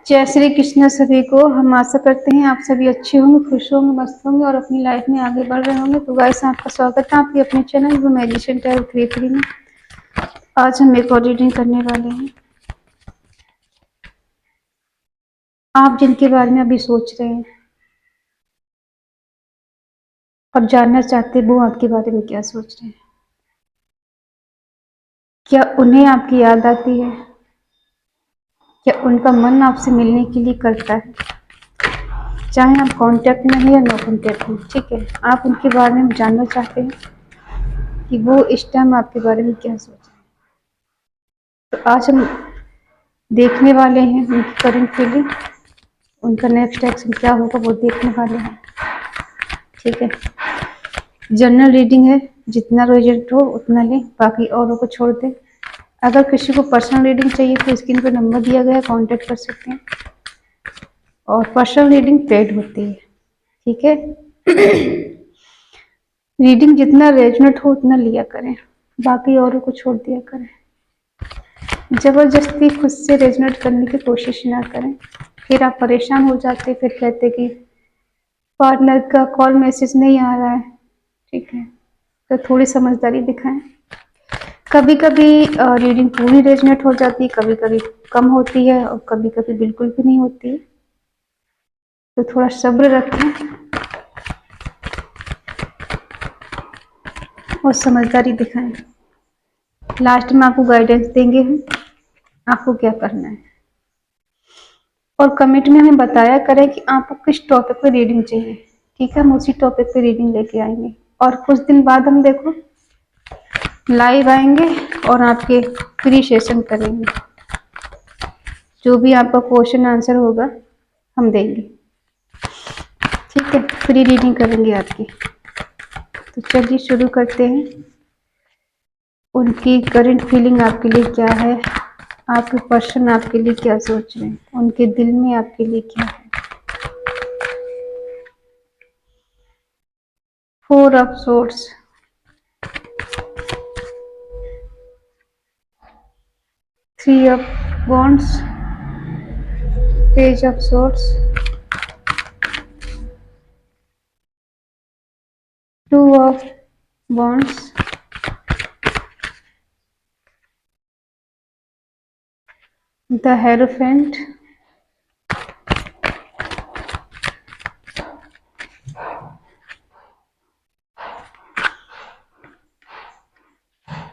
जय श्री कृष्ण सभी को। हम आशा करते हैं आप सभी अच्छे होंगे, खुश होंगे, मस्त होंगे और अपनी लाइफ में आगे बढ़ रहे होंगे। तो गाइस, आपका स्वागत है आपके अपने चैनल वो मैजिशियन टैरो 33 में। आज हम एक और रीडिंग करने वाले हैं। आप जिनके बारे में अभी सोच रहे हैं और जानना चाहते हैं वो आपके बारे में क्या सोच रहे हैं, क्या उन्हें आपकी याद आती है, क्या उनका मन आपसे मिलने के लिए करता है, चाहे आप कांटेक्ट में हैं या नो कांटेक्ट में। ठीक है, आप उनके बारे में जानना चाहते हैं कि वो इस टाइम आपके बारे में क्या सोच रहे हैं। तो आज हम देखने वाले हैं उनकी करंट फीलिंग, उनका नेक्स्ट एक्शन क्या होगा वो देखने वाले हैं। ठीक है, जनरल रीडिंग है, जितना रिजल्ट हो उतना लें, बाकी औरों को छोड़ दें। अगर किसी को पर्सनल रीडिंग चाहिए तो स्क्रीन पर नंबर दिया गया है, कांटेक्ट कर सकते हैं। और पर्सनल रीडिंग पेड होती है। ठीक है, रीडिंग जितना रेजोनेट हो उतना लिया करें, बाकी औरों को छोड़ दिया करें। जबरदस्ती खुद से रेजोनेट करने की कोशिश ना करें, फिर आप परेशान हो जाते, फिर कहते कि पार्टनर का कॉल मैसेज नहीं आ रहा है। ठीक है, तो थोड़ी समझदारी दिखाएं। कभी कभी रीडिंग पूरी रेजोनेट हो जाती है, कभी कभी कम होती है और कभी कभी बिल्कुल भी नहीं होती है। तो थोड़ा सब्र रखें और समझदारी दिखाएं। लास्ट में आपको गाइडेंस देंगे हम, आपको क्या करना है। और कमेंट में हमें बताया करें कि आपको किस टॉपिक पे रीडिंग चाहिए। ठीक है, हम उसी टॉपिक पे रीडिंग लेके आएंगे। और कुछ दिन बाद हम देखो लाइव आएंगे और आपके फ्री सेशन करेंगे। जो भी आपका क्वेश्चन आंसर होगा हम देंगे। ठीक है, फ्री रीडिंग करेंगे आपकी। तो चलिए शुरू करते हैं। उनकी करंट फीलिंग आपके लिए क्या है, आपके पर्सन आपके लिए क्या सोच रहे हैं, उनके दिल में आपके लिए क्या है। 4 of swords, 3 of wands, page of swords, 2 of wands, the hierophant,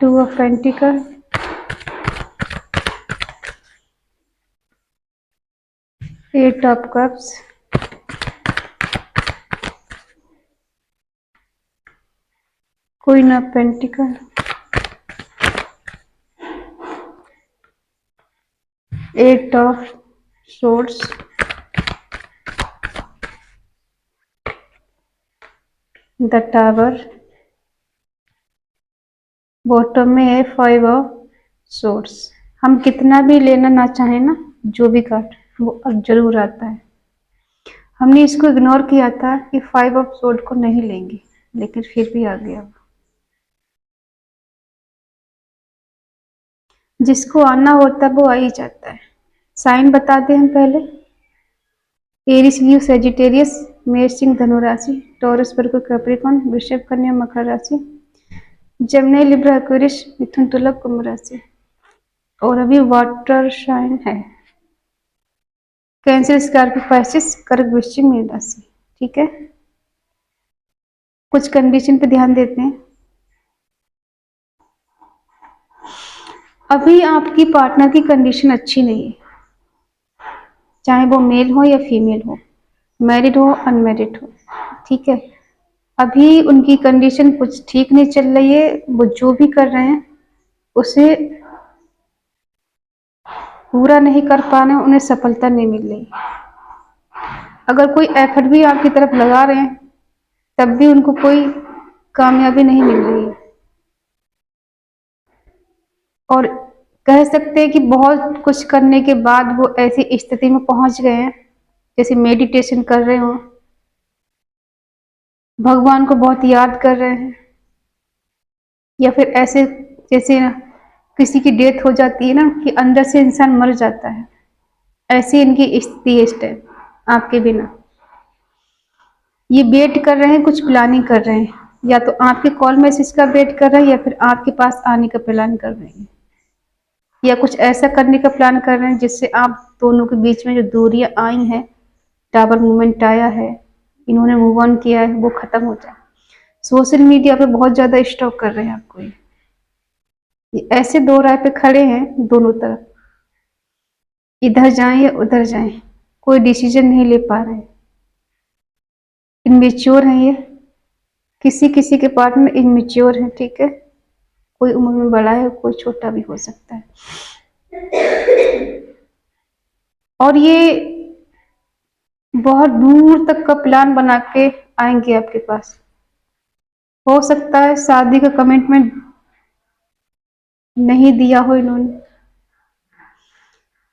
2 of pentacle, 8 of cups, queen of pentacle, 8 of swords, the tower, bottom में है 5 ऑफ सोर्ड्स। हम कितना भी लेना ना चाहें ना, जो भी कार्ड वो अब जरूर आता है। हमने इसको इग्नोर किया था कि 5 ऑफ सोर्ड को नहीं लेंगे, लेकिन फिर भी आ गया। जिसको आना होता है वो आ ही जाता है। साइन बता दें हम पहले। एरिस लीव सेजिटेरियस, मेष सिंह धनु राशि, टॉरस वर्गो कैप्रिकॉर्न, वृषभ कन्या मकर राशि, जमनी लिब्रा एक्वेरियस, मिथुन तुला कुंभ राशि। और अभी वाटर साइन है कैंसर, स्कॉर्पियो, पाइसेस, कर्क, वृश्चिक, मीन राशि। ठीक है, कुछ कंडीशन पे ध्यान देते हैं। अभी आपकी पार्टनर की कंडीशन अच्छी नहीं है, चाहे वो मेल हो या फीमेल हो, मैरिड हो अनमैरिड हो। ठीक है, अभी उनकी कंडीशन कुछ ठीक नहीं चल रही है। वो जो भी कर रहे हैं उसे पूरा नहीं कर पा रहे हैं, उन्हें सफलता नहीं मिल रही। अगर कोई एफर्ट भी आपकी तरफ लगा रहे हैं तब भी उनको कोई कामयाबी नहीं मिल रही है। और कह सकते हैं कि बहुत कुछ करने के बाद वो ऐसी स्थिति में पहुंच गए हैं जैसे मेडिटेशन कर रहे हो, भगवान को बहुत याद कर रहे हैं, या फिर ऐसे जैसे किसी की डेथ हो जाती है ना कि अंदर से इंसान मर जाता है, ऐसी इनकी स्थिति है इस टाइम आपके बिना। ये वेट कर रहे हैं, कुछ प्लानिंग कर रहे हैं, या तो आपके कॉल मैसेज का वेट कर रहे हैं या फिर आपके पास आने का प्लान कर रहे हैं, या कुछ ऐसा करने का प्लान कर रहे हैं जिससे आप दोनों के बीच में जो दूरियां आई हैं, टावर मूवमेंट आया है, इन्होंने मूव ऑन किया है, वो खत्म हो जाए। सोशल मीडिया पे बहुत ज्यादा स्टॉक कर रहे हैं आपको। ये ऐसे दो राह पे खड़े हैं, दोनों तरफ इधर जाएं या उधर जाएं, कोई डिसीजन नहीं ले पा रहे। इनमेच्योर हैं ये, किसी किसी के पार्ट में इनमेच्योर है, ठीक है। कोई उम्र में बड़ा है, कोई छोटा भी हो सकता है। और ये बहुत दूर तक का प्लान बना के आएंगे आपके पास। हो सकता है शादी का कमिटमेंट नहीं दिया हो इन्होंने।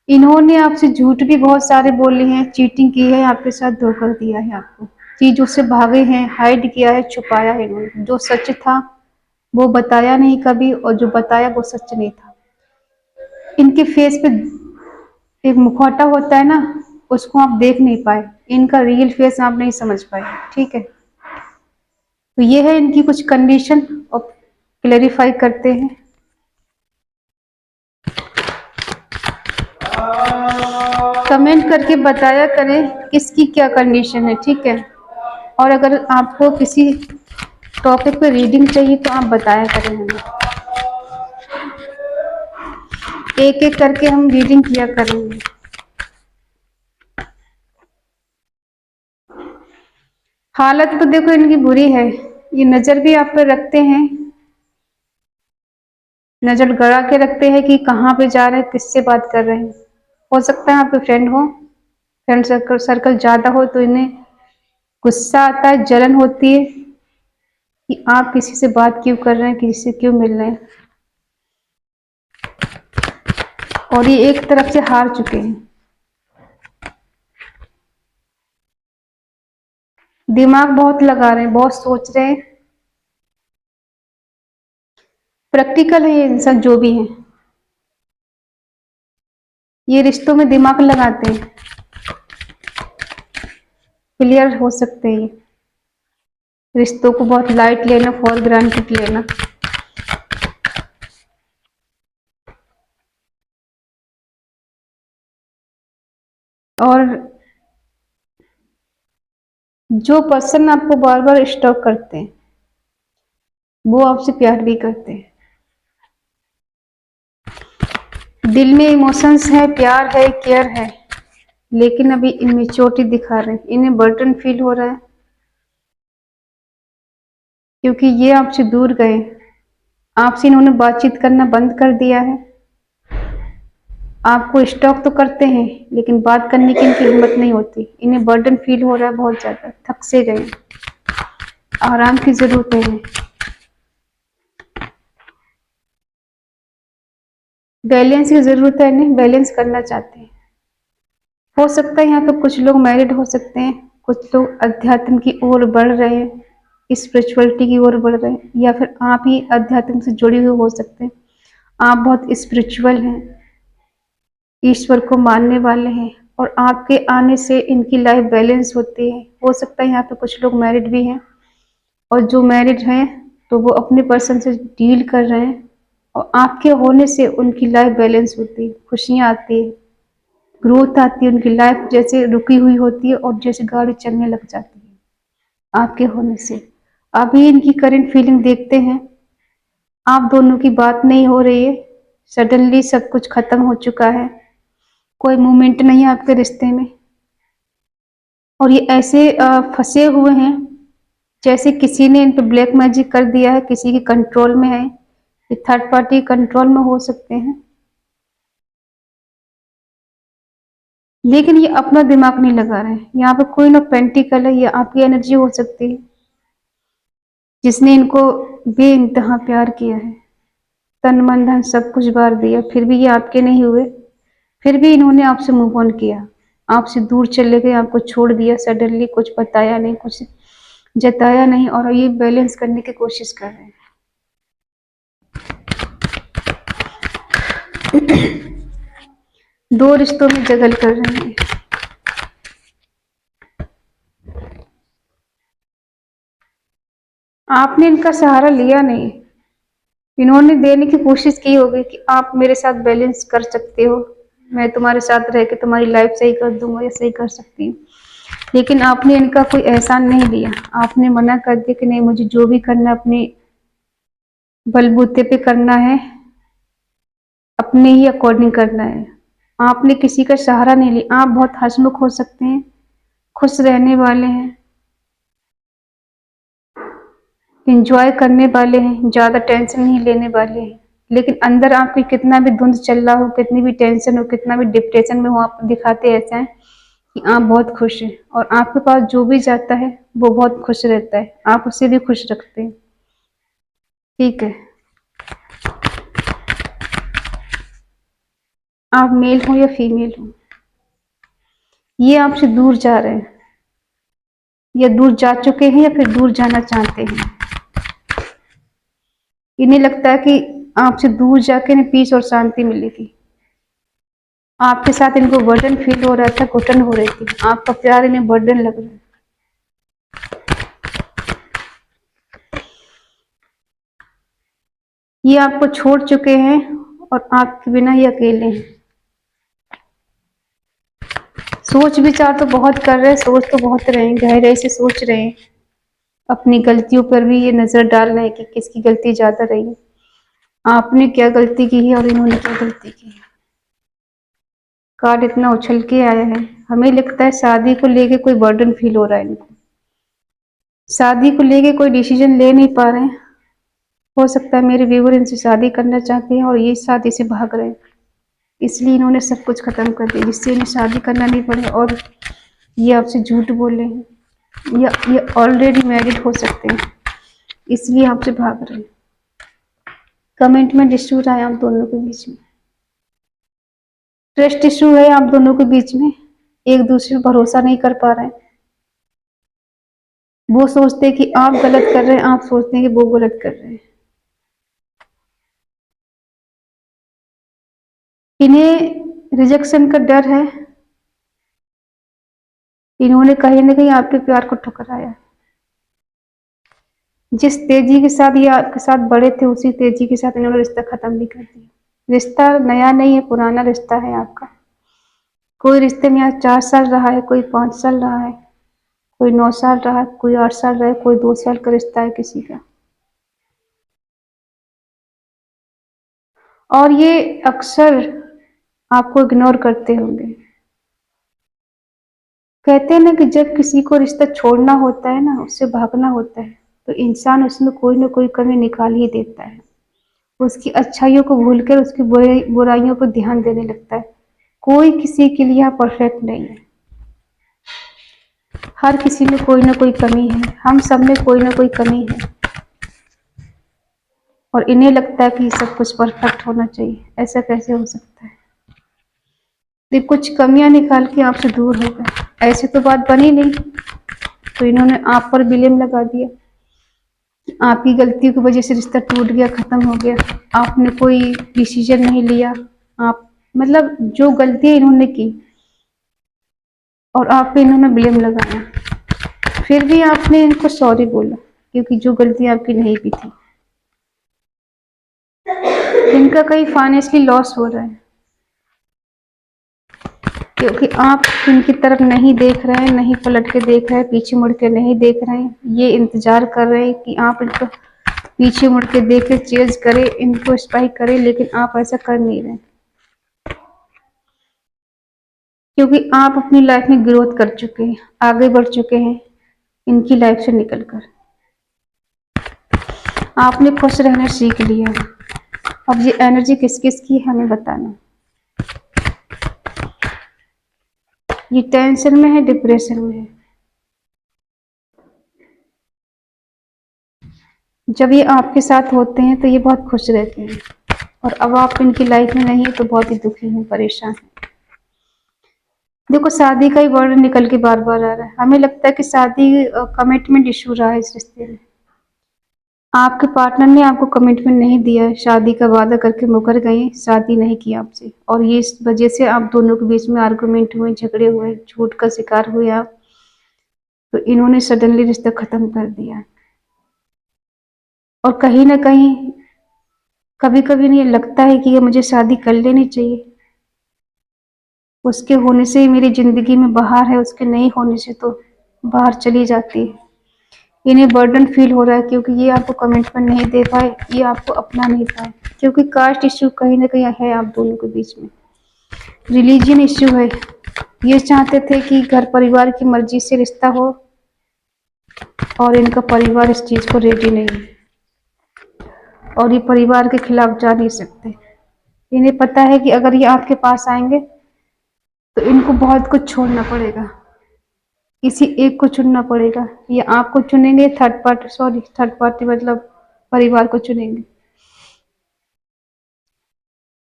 इन्होंने आपसे झूठ भी बहुत सारे बोले हैं, चीटिंग की है, आपके साथ धोखा दिया है, आपको चीजों से भागे हैं, हाइड किया है, छुपाया है इन्होंने। जो सच था वो बताया नहीं कभी, और जो बताया वो सच नहीं था। इनके फेस पे एक मुखौटा होता है ना, उसको आप देख नहीं पाए, इनका रियल फेस आप नहीं समझ पाए, ठीक है। तो ये है इनकी कुछ कंडीशन, और क्लैरिफाई करते हैं। कमेंट करके बताया करें किसकी क्या कंडीशन है, ठीक है। और अगर आपको किसी टॉपिक पे रीडिंग चाहिए तो आप बताया करें हमें, एक एक करके हम रीडिंग किया करेंगे। हालत तो देखो इनकी बुरी है, ये नजर भी आप पे रखते हैं, नजर गड़ा के रखते हैं कि कहाँ पे जा रहे हैं, किससे बात कर रहे हैं। हो सकता है आपके फ्रेंड हो, फ्रेंड सर्कल ज्यादा हो तो इन्हें गुस्सा आता है, जलन होती है कि आप किसी से बात क्यों कर रहे हैं, किसी से क्यों मिल रहे हैं। और ये एक तरफ से हार चुके हैं, दिमाग बहुत लगा रहे हैं, बहुत सोच रहे हैं। प्रैक्टिकल है ये इंसान जो भी है, ये रिश्तों में दिमाग लगाते हैं, क्लियर हो सकते हैं। ये रिश्तों को बहुत लाइट लेना, फॉर ग्रांटेड लेना। और जो पर्सन आपको बार बार स्टॉक करते हैं वो आपसे प्यार भी करते हैं। दिल में इमोशंस है, प्यार है, केयर है, लेकिन अभी इनमें चोटी दिखा रहे हैं, इन्हें बर्डन फील हो रहा है क्योंकि ये आपसे दूर गए, आपसे इन्होंने बातचीत करना बंद कर दिया है। आपको स्टॉक तो करते हैं लेकिन बात करने की इनकी हिम्मत नहीं होती, इन्हें बर्डन फील हो रहा है, बहुत ज्यादा थक से गए, आराम की जरूरत है। बैलेंस की जरूरत है, इन्हें बैलेंस करना चाहते हैं। हो सकता है यहाँ पे कुछ लोग मैरिड हो सकते हैं, कुछ लोग अध्यात्म की ओर बढ़ रहे हैं, स्पिरिचुअलिटी की ओर बढ़ रहे हैं, या फिर आप ही अध्यात्म से जुड़े हुए हो सकते हैं। आप बहुत स्पिरिचुअल हैं, ईश्वर को मानने वाले हैं, और आपके आने से इनकी लाइफ बैलेंस होती है। हो सकता है यहाँ पे कुछ लोग मैरिड भी हैं, और जो मैरिड हैं तो वो अपने पर्सन से डील कर रहे हैं, और आपके होने से उनकी लाइफ बैलेंस होती है, खुशियाँ आती है, ग्रोथ आती है, उनकी लाइफ जैसे रुकी हुई होती है और जैसे गाड़ी चलने लग जाती है आपके होने से। अभी इनकी करंट फीलिंग देखते हैं, आप दोनों की बात नहीं हो रही है, सडनली सब कुछ खत्म हो चुका है, कोई मूवमेंट नहीं है आपके रिश्ते में, और ये ऐसे फंसे हुए हैं जैसे किसी ने इन पे ब्लैक मैजिक कर दिया है, किसी के कंट्रोल में है, ये थर्ड पार्टी कंट्रोल में हो सकते हैं। लेकिन ये अपना दिमाग नहीं लगा रहे हैं। यहाँ पे क्वीन ऑफ पेंटिकल है, ये आपकी एनर्जी हो सकती है जिसने इनको बेइंतहा प्यार किया है, तन मन धन सब कुछ बार दिया, फिर भी ये आपके नहीं हुए, फिर भी इन्होंने आपसे मूव ऑन किया, आपसे दूर चले गए, आपको छोड़ दिया सडनली, कुछ बताया नहीं, कुछ जताया नहीं, और ये बैलेंस करने की कोशिश कर रहे हैं। दो रिश्तों में जगल कर रहे हैं। आपने इनका सहारा लिया नहीं, इन्होंने देने की कोशिश की होगी कि आप मेरे साथ बैलेंस कर सकते हो, मैं तुम्हारे साथ रह के तुम्हारी लाइफ सही कर दूंगा या सही कर सकती हूँ, लेकिन आपने इनका कोई एहसान नहीं लिया। आपने मना कर दिया कि नहीं, मुझे जो भी करना अपने बलबूते पे करना है, अपने ही अकॉर्डिंग करना है। आपने किसी का सहारा नहीं लिया। आप बहुत हंसमुख हो सकते हैं, खुश रहने वाले हैं, इंजॉय करने वाले हैं, ज्यादा टेंशन नहीं लेने वाले हैं, लेकिन अंदर आपके कितना भी धुंध चल रहा हो, कितनी भी टेंशन हो, कितना भी डिप्रेशन में हो, आप दिखाते ऐसा है कि आप बहुत खुश हैं, और आपके पास जो भी जाता है वो बहुत खुश रहता है, आप उसे भी खुश रखते हैं। ठीक है, आप मेल हो या फीमेल हो, ये आपसे दूर जा रहे हैं, या दूर जा चुके हैं, या फिर दूर जाना चाहते हैं। इन्हें लगता है कि आपसे दूर जाके ना पीस और शांति मिलेगी। आपके साथ इनको बर्डन फील हो रहा था, घुटन हो रही थी, आपका प्यार इन्हें बर्डन लग रहा है। ये आपको छोड़ चुके हैं और आपके बिना ही अकेले हैं। सोच विचार तो बहुत कर रहे हैं, सोच तो बहुत रहे हैं, गहराई से सोच रहे हैं, अपनी गलतियों पर भी ये नजर डाल रहे हैं कि किसकी गलती ज्यादा रही है, आपने क्या गलती की है और इन्होंने क्या गलती की है। कार्ड इतना उछल के आया है, हमें लगता है शादी को लेके कोई बर्डन फील हो रहा है इनको, शादी को लेके कोई डिसीजन ले नहीं पा रहे हैं। हो सकता है मेरे व्यूअर इनसे शादी करना चाहते हैं और ये शादी से भाग रहे हैं, इसलिए इन्होंने सब कुछ खत्म कर दिया जिससे इन्हें शादी करना नहीं पड़े, और ये आपसे झूठ बोले हैं, या ये ऑलरेडी मैरिड हो सकते हैं, इसलिए आपसे भाग रहे हैं। कमेंट में डिस्प्यूट है आप दोनों के बीच में, ट्रस्ट इशू है आप दोनों के बीच में, एक दूसरे पर भरोसा नहीं कर पा रहे हैं। वो सोचते हैं कि आप गलत कर रहे हैं, आप सोचते हैं कि वो गलत कर रहे हैं। इन्हें रिजेक्शन का डर है, इन्होंने कहीं ना कहीं आपके प्यार को ठुकराया। जिस तेजी के साथ ये आपके साथ बड़े थे, उसी तेजी के साथ इन्होंने रिश्ता खत्म भी कर दिया। रिश्ता नया नहीं है, पुराना रिश्ता है आपका। कोई रिश्ते में आज 4 साल रहा है, कोई 5 साल रहा है, कोई 9 साल रहा है, कोई 8 साल रहा है, कोई 2 साल का रिश्ता है किसी का। और ये अक्सर आपको इग्नोर करते होंगे। कहते हैं ना कि जब किसी को रिश्ता छोड़ना होता है ना, उससे भागना होता है, तो इंसान उसमें कोई ना कोई कमी निकाल ही देता है, उसकी अच्छाइयों को भूलकर उसकी बुराइयों पर ध्यान देने लगता है। कोई किसी के लिए यहाँ परफेक्ट नहीं है, हर किसी में कोई ना कोई कमी है, हम सब में कोई ना कोई कमी है, और इन्हें लगता है कि सब कुछ परफेक्ट होना चाहिए। ऐसा कैसे हो सकता है? ये कुछ कमियां निकाल के आपसे दूर हो गए, ऐसे तो बात बनी नहीं, तो इन्होंने आप पर ब्लेम लगा दिया, आपकी गलतियों की वजह से रिश्ता टूट गया, खत्म हो गया, आपने कोई डिसीजन नहीं लिया, आप मतलब जो गलतियां इन्होंने की और आप पे इन्होंने ब्लेम लगाया, फिर भी आपने इनको सॉरी बोला, क्योंकि जो गलती आपकी नहीं भी थी। इनका कहीं फाइनेंशियली लॉस हो रहा है, क्योंकि आप इनकी तरफ नहीं देख रहे हैं, नहीं पलट के देख रहे हैं, पीछे मुड़ के नहीं देख रहे हैं। ये इंतजार कर रहे हैं कि आप इनको पीछे मुड़ के देख के चेज करें, इनको स्पाइक करें, लेकिन आप ऐसा कर नहीं रहे, क्योंकि आप अपनी लाइफ में ग्रोथ कर चुके हैं, आगे बढ़ चुके हैं इनकी लाइफ से निकलकर। आपने खुश रहना सीख लिया। अब ये एनर्जी किस किस की है हमें बताना। ये टेंशन में है, डिप्रेशन में है। जब ये आपके साथ होते हैं तो ये बहुत खुश रहते हैं, और अब आप इनकी लाइफ में नहीं है तो बहुत ही दुखी हैं, परेशान हैं। देखो, शादी का ही वर्ड निकल के बार बार आ रहा है, हमें लगता है कि शादी कमिटमेंट इशू रहा है इस रिश्ते में। आपके पार्टनर ने आपको कमिटमेंट नहीं दिया है, शादी का वादा करके मुकर गए, शादी नहीं की आपसे, और ये इस वजह से आप दोनों के बीच में आर्गुमेंट हुए, झगड़े हुए, झूठ का शिकार हुए आप। तो इन्होंने सडनली रिश्ता खत्म कर दिया। और कहीं ना कहीं कभी कभी नहीं लगता है कि ये मुझे शादी कर लेनी चाहिए, उसके होने से ही मेरी जिंदगी में बहार है, उसके नहीं होने से तो बाहर चली जाती है। इन्हें बर्डन फील हो रहा है क्योंकि ये आपको कमिटमेंट नहीं दे पाए, ये आपको अपना नहीं पाए, क्योंकि कास्ट इश्यू कहीं ना कहीं है आप दोनों के बीच में, रिलीजियन इश्यू है। ये चाहते थे कि घर परिवार की मर्जी से रिश्ता हो, और इनका परिवार इस चीज को रेडी नहीं है, और ये परिवार के खिलाफ जा नहीं सकते। इन्हें पता है कि अगर ये आपके पास आएंगे तो इनको बहुत कुछ छोड़ना पड़ेगा, किसी एक को चुनना पड़ेगा, या आपको चुनेंगे, थर्ड पार्टी मतलब परिवार को चुनेंगे।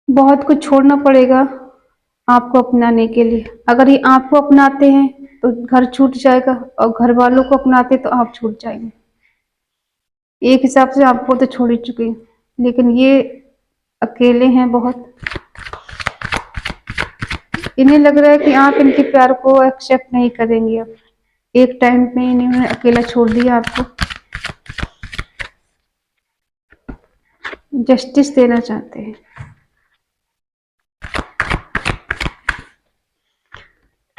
बहुत कुछ छोड़ना पड़ेगा आपको अपनाने के लिए। अगर ये आपको अपनाते हैं तो घर छूट जाएगा, और घर वालों को अपनाते तो आप छूट जाएंगे। एक हिसाब से आपको तो छोड़ ही चुके हैं, लेकिन ये अकेले हैं बहुत। इन्हें लग रहा है कि आप इनके प्यार को एक्सेप्ट नहीं करेंगे। अब एक टाइम पे इन्होंने अकेला छोड़ दिया आपको, जस्टिस देना चाहते हैं।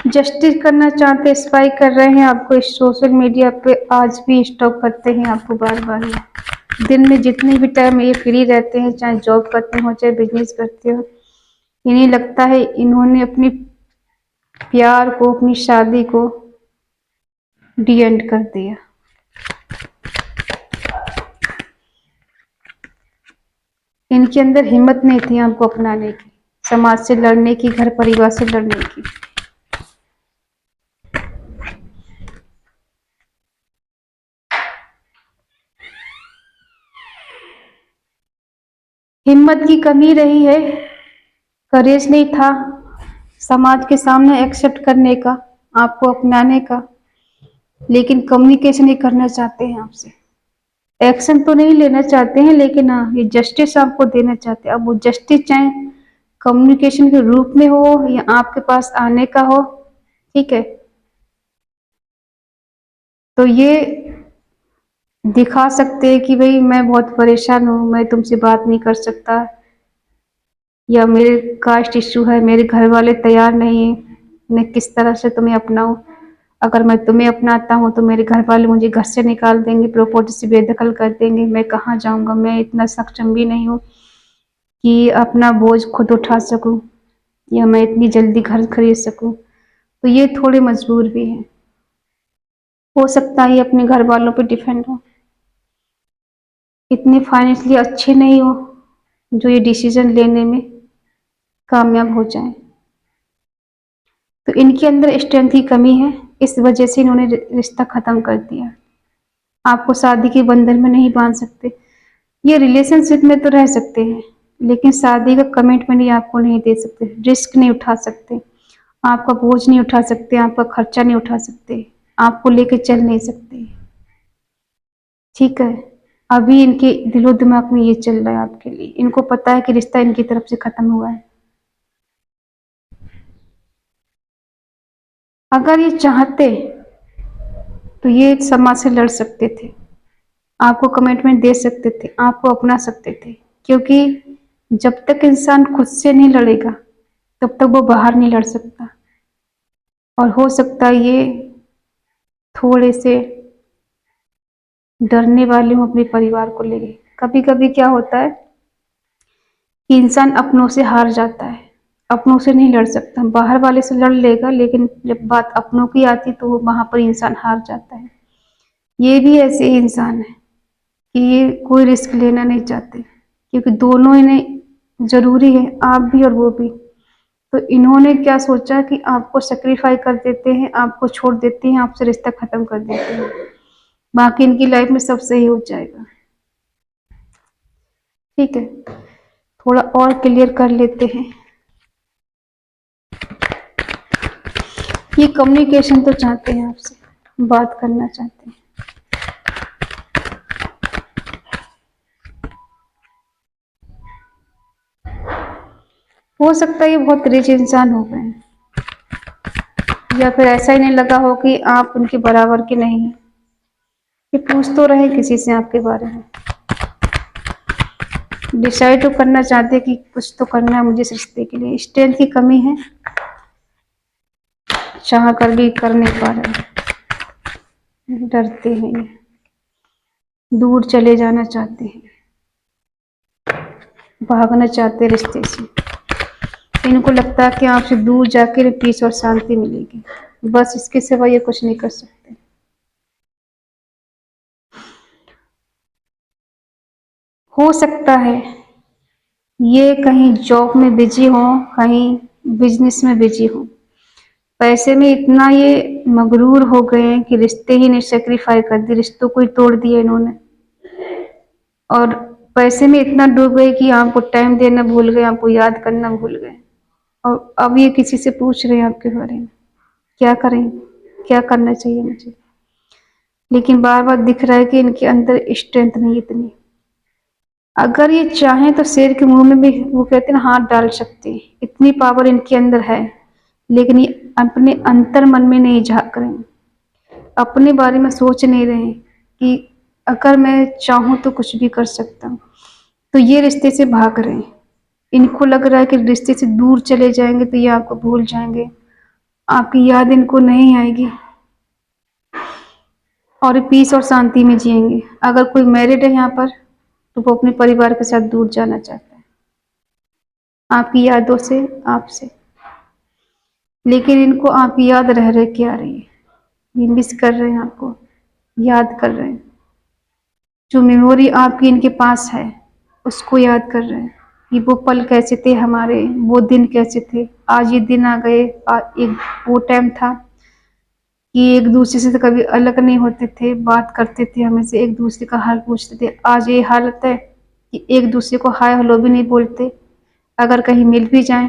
जस्टिस करना चाहते, स्पाई कर रहे हैं आपको इस सोशल मीडिया पे, आज भी स्टॉक करते हैं आपको बार बार। दिन में जितने भी टाइम ये फ्री रहते हैं, चाहे जॉब करते हो चाहे बिजनेस करते हो, इन्हें लगता है इन्होंने अपनी प्यार को, अपनी शादी को डी एंड कर दिया। इनके अंदर हिम्मत नहीं थी आपको अपनाने की, समाज से लड़ने की, घर परिवार से लड़ने की। हिम्मत की कमी रही है, करेज नहीं था समाज के सामने एक्सेप्ट करने का, आपको अपनाने का। लेकिन कम्युनिकेशन ही करना चाहते हैं आपसे, एक्शन तो नहीं लेना चाहते हैं, लेकिन हाँ ये जस्टिस आपको देना चाहते हैं। अब वो जस्टिस चाहे कम्युनिकेशन के रूप में हो या आपके पास आने का हो, ठीक है, तो ये दिखा सकते हैं कि भाई मैं बहुत परेशान हूँ, मैं तुमसे बात नहीं कर सकता, या मेरे कास्ट इश्यू है, मेरे घर वाले तैयार नहीं है, मैं किस तरह से तुम्हें अपनाऊं। अगर मैं तुम्हें अपनाता हूँ तो मेरे घर वाले मुझे घर से निकाल देंगे, प्रॉपर्टी से बेदखल कर देंगे, मैं कहाँ जाऊंगा, मैं इतना सक्षम भी नहीं हूँ कि अपना बोझ खुद उठा सकूं, या मैं इतनी जल्दी घर खरीद सकूं। तो ये थोड़े मजबूर भी हैं, हो सकता है अपने घर वालों पर डिपेंड हो, इतने फाइनेंशियली अच्छे नहीं हो जो ये डिसीजन लेने में कामयाब हो जाए। तो इनके अंदर स्ट्रेंथ की कमी है, इस वजह से इन्होंने रिश्ता खत्म कर दिया। आपको शादी के बंधन में नहीं बांध सकते, ये रिलेशनशिप में तो रह सकते हैं, लेकिन शादी का कमिटमेंट ये आपको नहीं दे सकते, रिस्क नहीं उठा सकते, आपका बोझ नहीं उठा सकते, आपका खर्चा नहीं उठा सकते, आपको लेके चल नहीं सकते, ठीक है। अभी इनके दिलो दिमाग में ये चल रहा है आपके लिए, इनको पता है कि रिश्ता इनकी तरफ से खत्म हुआ है। अगर ये चाहते तो ये समाज से लड़ सकते थे, आपको कमिटमेंट दे सकते थे, आपको अपना सकते थे, क्योंकि जब तक इंसान खुद से नहीं लड़ेगा तब तक वो बाहर नहीं लड़ सकता। और हो सकता है ये थोड़े से डरने वाले हूँ अपने परिवार को लेके। कभी कभी क्या होता है कि इंसान अपनों से हार जाता है, अपनों से नहीं लड़ सकता, बाहर वाले से लड़ लेगा, लेकिन जब बात अपनों की आती तो वहां पर इंसान हार जाता है। ये भी ऐसे ही इंसान है कि ये कोई रिस्क लेना नहीं चाहते, क्योंकि दोनों इन्हें जरूरी है, आप भी और वो भी। तो इन्होंने क्या सोचा कि आपको सेक्रीफाई कर देते हैं, आपको छोड़ देते हैं, आपसे रिश्ता खत्म कर देते हैं, बाकी इनकी लाइफ में सब सही हो जाएगा, ठीक है। थोड़ा और क्लियर कर लेते हैं। ये कम्युनिकेशन तो चाहते हैं आपसे, बात करना चाहते हैं, हो सकता है ये बहुत रिच इंसान हो गए हैं, या फिर ऐसा ही नहीं लगा हो कि आप उनके बराबर के नहीं हैं। ये पूछ तो रहे किसी से आपके बारे में, डिसाइड तो करना चाहते हैं कि कुछ तो करना है मुझे इस रिश्ते के लिए। स्ट्रेंथ की कमी है, चाह कर भी कर नहीं पा रहे, डरते हैं ये, दूर चले जाना चाहते हैं, भागना चाहते हैं रिश्ते से। इनको लगता है कि आपसे दूर जाकर पीस और शांति मिलेगी, बस इसके सिवा ये कुछ नहीं कर सकते। हो सकता है ये कहीं जॉब में बिजी हो, कहीं बिजनेस में बिजी हो, पैसे में इतना ये मगरूर हो गए हैं कि रिश्ते ही ने सेक्रीफाई कर दिए, रिश्तों को ही तोड़ दिया इन्होंने। और पैसे में इतना डूब गए कि आपको टाइम देना भूल गए, आपको याद करना भूल गए। और अब ये किसी से पूछ रहे हैं आपके बारे में, क्या करें, क्या करना चाहिए मुझे। लेकिन बार बार दिख रहा है कि इनके अंदर स्ट्रेंथ नहीं इतनी। अगर ये चाहें तो शेर के मुंह में भी वो कहते हैं हाथ डाल सकते हैं, इतनी पावर इनके अंदर है। लेकिन ये अपने अंतर मन में नहीं झांक रहे हैं, अपने बारे में सोच नहीं रहे हैं कि अगर मैं चाहूं तो कुछ भी कर सकता हूँ। तो ये रिश्ते से भाग रहे हैं। इनको लग रहा है कि रिश्ते से दूर चले जाएंगे तो ये आपको भूल जाएंगे, आपकी याद इनको नहीं आएगी और पीस और शांति में जिएंगे। अगर कोई मैरिड है यहाँ पर तो वो अपने परिवार के साथ दूर जाना चाहता है, आपकी यादों से, आपसे। लेकिन इनको आपकी याद रह रह के आ रही है, ये मिस कर रहे हैं आपको, याद कर रहे हैं। जो मेमोरी आपकी इनके पास है उसको याद कर रहे हैं कि वो पल कैसे थे हमारे, वो दिन कैसे थे। आज ये दिन आ गए, एक वो टाइम था कि एक दूसरे से तो कभी अलग नहीं होते थे, बात करते थे, हमेशा एक दूसरे का हाल पूछते थे। आज ये हालत है कि एक दूसरे को हाय हेलो भी नहीं बोलते, अगर कहीं मिल भी जाएं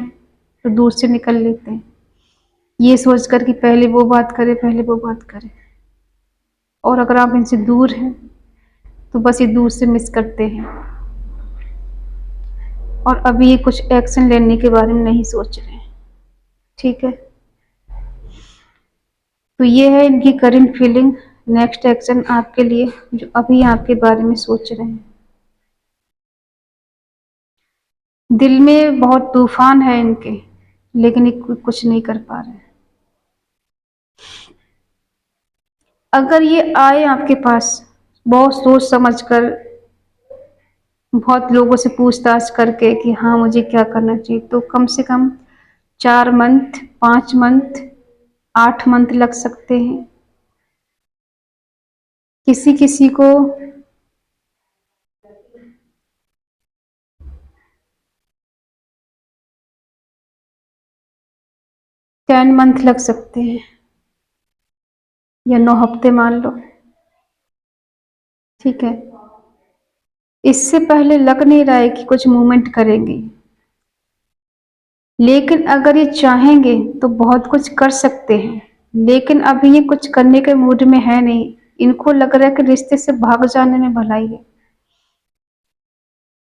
तो दूर से निकल लेते हैं, ये सोचकर कि पहले वो बात करे, पहले वो बात करे। और अगर आप इनसे दूर हैं तो बस ये दूर से मिस करते हैं, और अभी ये कुछ एक्शन लेने के बारे में नहीं सोच रहे हैं। ठीक है, तो ये है इनकी करंट फीलिंग। नेक्स्ट एक्शन आपके लिए जो अभी आपके बारे में सोच रहे हैं। दिल में बहुत तूफान है इनके, लेकिन ये कुछ नहीं कर पा रहे। अगर ये आए आपके पास बहुत सोच समझ कर, बहुत लोगों से पूछताछ करके कि हाँ मुझे क्या करना चाहिए, तो कम से कम 4 मंथ, 5 मंथ, 8 मंथ लग सकते हैं। किसी किसी को 10 मंथ लग सकते हैं, या 9 हफ्ते मान लो। ठीक है, इससे पहले लग नहीं रहा है कि कुछ मूवमेंट करेंगे। लेकिन अगर ये चाहेंगे तो बहुत कुछ कर सकते हैं, लेकिन अभी ये कुछ करने के मूड में है नहीं। इनको लग रहा है कि रिश्ते से भाग जाने में भलाई है।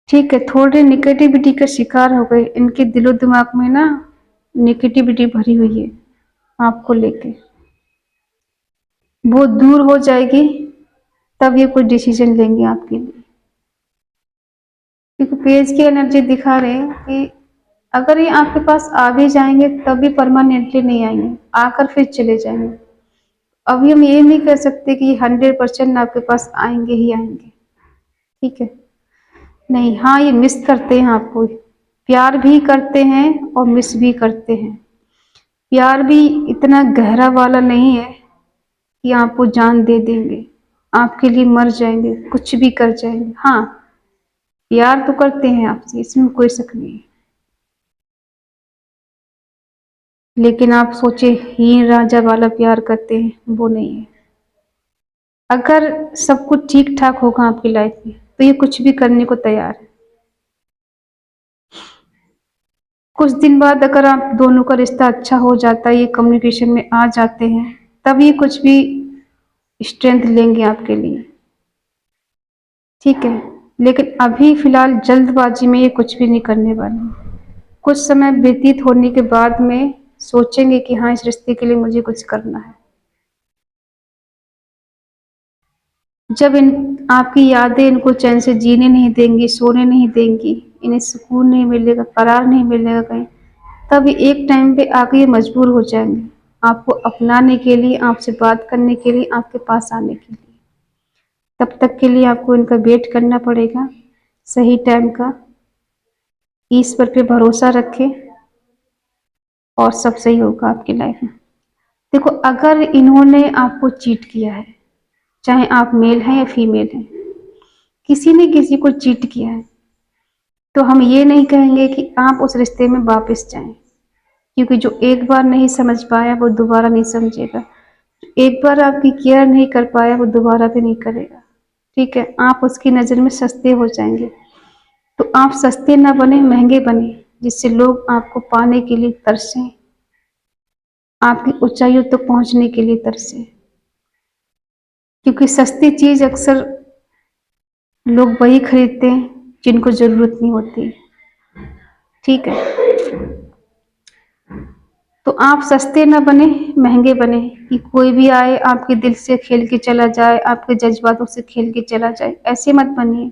ठीक है, थोड़े निगेटिविटी का शिकार हो गए, इनके दिलो दिमाग में ना निगेटिविटी भरी हुई है आपको लेके। वो दूर हो जाएगी तब ये कोई डिसीजन लेंगे आपके लिए, क्योंकि पेज की एनर्जी दिखा रहे हैं कि अगर ये आपके पास आ भी जाएंगे तब भी परमानेंटली नहीं आएंगे, आकर फिर चले जाएंगे। अभी हम ये नहीं कह सकते कि 100% आपके पास आएंगे ही आएंगे। ठीक है, नहीं, हाँ ये मिस करते हैं आपको, प्यार भी करते हैं और मिस भी करते हैं। प्यार भी इतना गहरा वाला नहीं है कि आपको जान दे देंगे, आपके लिए मर जाएंगे, कुछ भी कर जाएंगे। हाँ, प्यार तो करते हैं आपसे, इसमें कोई शक नहीं है। लेकिन आप सोचे हीर रांझा वाला प्यार करते हैं, वो नहीं है। अगर सब कुछ ठीक ठाक होगा आपकी लाइफ में तो ये कुछ भी करने को तैयार है। कुछ दिन बाद अगर आप दोनों का रिश्ता अच्छा हो जाता है, ये कम्युनिकेशन में आ जाते हैं, तब ये कुछ भी स्ट्रेंथ लेंगे आपके लिए। ठीक है, लेकिन अभी फिलहाल जल्दबाजी में ये कुछ भी नहीं करने वाले। कुछ समय व्यतीत होने के बाद में सोचेंगे कि हाँ, इस रिश्ते के लिए मुझे कुछ करना है। जब इन आपकी यादें इनको चैन से जीने नहीं देंगी, सोने नहीं देंगी, इन्हें सुकून नहीं मिलेगा, करार नहीं मिलेगा कहीं, तब एक टाइम पे आके ये मजबूर हो जाएंगे आपको अपनाने के लिए, आपसे बात करने के लिए, आपके पास आने के लिए। तब तक के लिए आपको इनका वेट करना पड़ेगा सही टाइम का। ईश्वर पे भरोसा रखें और सब सही होगा आपकी लाइफ में। देखो, अगर इन्होंने आपको चीट किया है, चाहे आप मेल हैं या फीमेल हैं, किसी ने किसी को चीट किया है, तो हम ये नहीं कहेंगे कि आप उस रिश्ते में वापस जाएं, क्योंकि जो एक बार नहीं समझ पाया वो दोबारा नहीं समझेगा। एक बार आपकी केयर नहीं कर पाया वो दोबारा भी नहीं करेगा। ठीक है, आप उसकी नज़र में सस्ते हो जाएंगे। तो आप सस्ते ना बने, महंगे बने, जिससे लोग आपको पाने के लिए तरसें, आपकी ऊंचाइयों तक तो पहुंचने के लिए तरसें। क्योंकि सस्ती चीज अक्सर लोग वही खरीदते हैं जिनको जरूरत नहीं होती। ठीक है, तो आप सस्ते न बने, महंगे बने, कि कोई भी आए आपके दिल से खेल के चला जाए, आपके जज्बातों से खेल के चला जाए, ऐसे मत बनिए।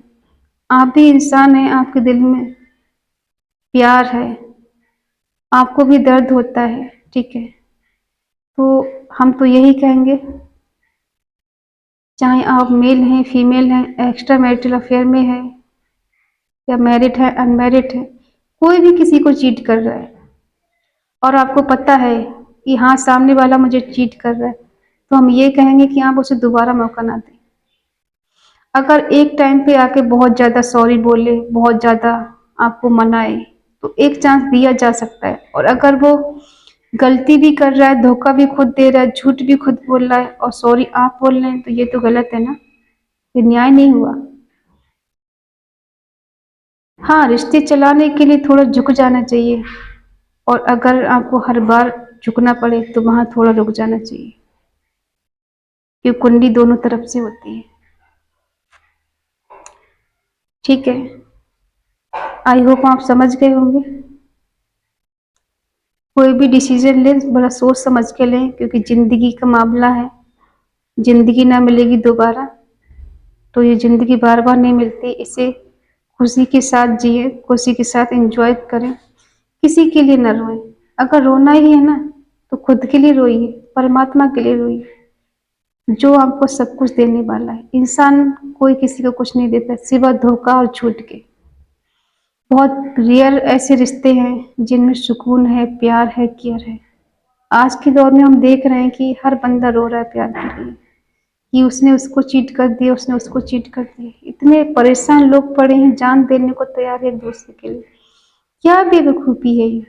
आप भी इंसान हैं, आपके दिल में प्यार है, आपको भी दर्द होता है। ठीक है, तो हम तो यही कहेंगे, चाहे आप मेल हैं, फीमेल हैं, एक्स्ट्रा मैरिटल अफेयर में है या मैरिड है, अनमैरिड है, कोई भी किसी को चीट कर रहा है और आपको पता है कि हाँ, सामने वाला मुझे चीट कर रहा है, तो हम ये कहेंगे कि आप उसे दोबारा मौका ना दें। अगर एक टाइम पे आके बहुत ज़्यादा सॉरी बोले, बहुत ज़्यादा आपको मनाए, तो एक चांस दिया जा सकता है। और अगर वो गलती भी कर रहा है, धोखा भी खुद दे रहा है, झूठ भी खुद बोल रहा है और सॉरी आप बोल रहे हैं, तो ये तो गलत है ना, ये न्याय नहीं हुआ। हाँ, रिश्ते चलाने के लिए थोड़ा झुक जाना चाहिए, और अगर आपको हर बार झुकना पड़े तो वहां थोड़ा रुक जाना चाहिए, क्योंकि कुंडी दोनों तरफ से होती है। ठीक है, आई होप आप समझ गए होंगे। कोई भी डिसीजन लें बड़ा सोच समझ के लें, क्योंकि जिंदगी का मामला है, जिंदगी ना मिलेगी दोबारा, तो ये जिंदगी बार बार नहीं मिलती। इसे खुशी के साथ जिए, खुशी के साथ एंजॉय करें, किसी के लिए न रोएं। अगर रोना ही है ना, तो खुद के लिए रोइए, परमात्मा के लिए रोइए, जो आपको सब कुछ देने वाला है। इंसान कोई किसी को कुछ नहीं देता सिवा धोखा और झूठ के। बहुत रेयर ऐसे रिश्ते हैं जिनमें सुकून है, प्यार है, केयर है। आज के दौर में हम देख रहे हैं कि हर बंदा रो रहा है प्यार के लिए, कि उसने उसको चीट कर दिया, उसने उसको चीट कर दिया। इतने परेशान लोग पड़े हैं, जान देने को तैयार है एक दूसरे के लिए। क्या बेवकूफ़ी है ये।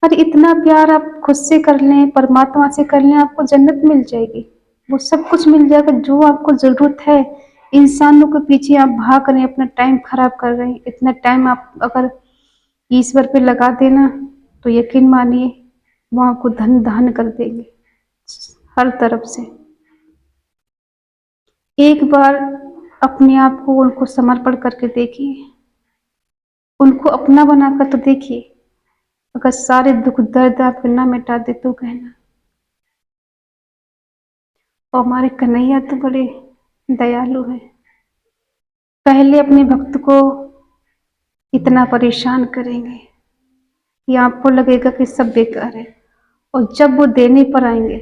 पर इतना प्यार आप खुद से कर लें, परमात्मा से कर लें, आपको जन्नत मिल जाएगी। वो सब कुछ मिल जाएगा जो आपको जरूरत है। इंसानों के पीछे आप भाग रहे हैं, अपना टाइम खराब कर रहे हैं। इतना टाइम आप अगर ईश्वर पे लगा देना, तो यकीन मानिए वो आपको धन दान कर देंगे हर तरफ से। एक बार अपने आप को उनको समर्पण करके देखिए, उनको अपना बनाकर तो देखिए। अगर सारे दुख दर्द आप ना मिटा दे तो कहना। और हमारे कन्हैया तो बड़े दयालु हैं, पहले अपने भक्त को इतना परेशान करेंगे कि आपको लगेगा कि सब बेकार है, और जब वो देने पर आएंगे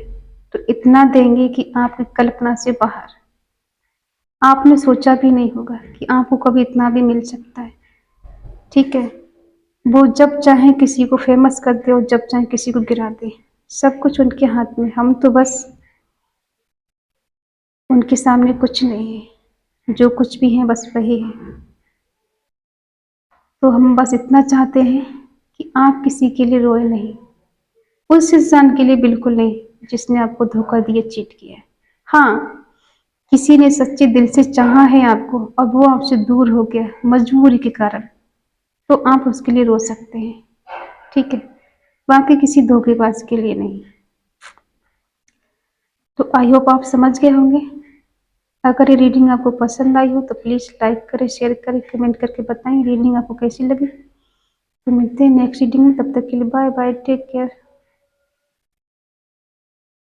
तो इतना देंगे कि आपकी कल्पना से बाहर। आपने सोचा भी नहीं होगा कि आपको कभी इतना भी मिल सकता है। ठीक है, वो जब चाहे किसी को फेमस कर दे और जब चाहे किसी को गिरा दे, सब कुछ उनके हाथ में। हम तो बस उनके सामने कुछ नहीं है, जो कुछ भी है बस वही है। तो हम बस इतना चाहते हैं कि आप किसी के लिए रोए नहीं, उस इंसान के लिए बिल्कुल नहीं जिसने आपको धोखा दिया, चीट किया है। हाँ, किसी ने सच्चे दिल से चाहा है आपको और वो आपसे दूर हो गया मजबूरी के कारण, तो आप उसके लिए रो सकते हैं। ठीक है, बाकी किसी धोखेबाज के लिए नहीं। तो आई होप आप समझ गए होंगे। अगर ये रीडिंग आपको पसंद आई हो तो प्लीज़ लाइक करें, शेयर करें, कमेंट करके बताएं रीडिंग आपको कैसी लगी। तो मिलते हैं नेक्स्ट रीडिंग में, तब तक के लिए बाय बाय, टेक केयर।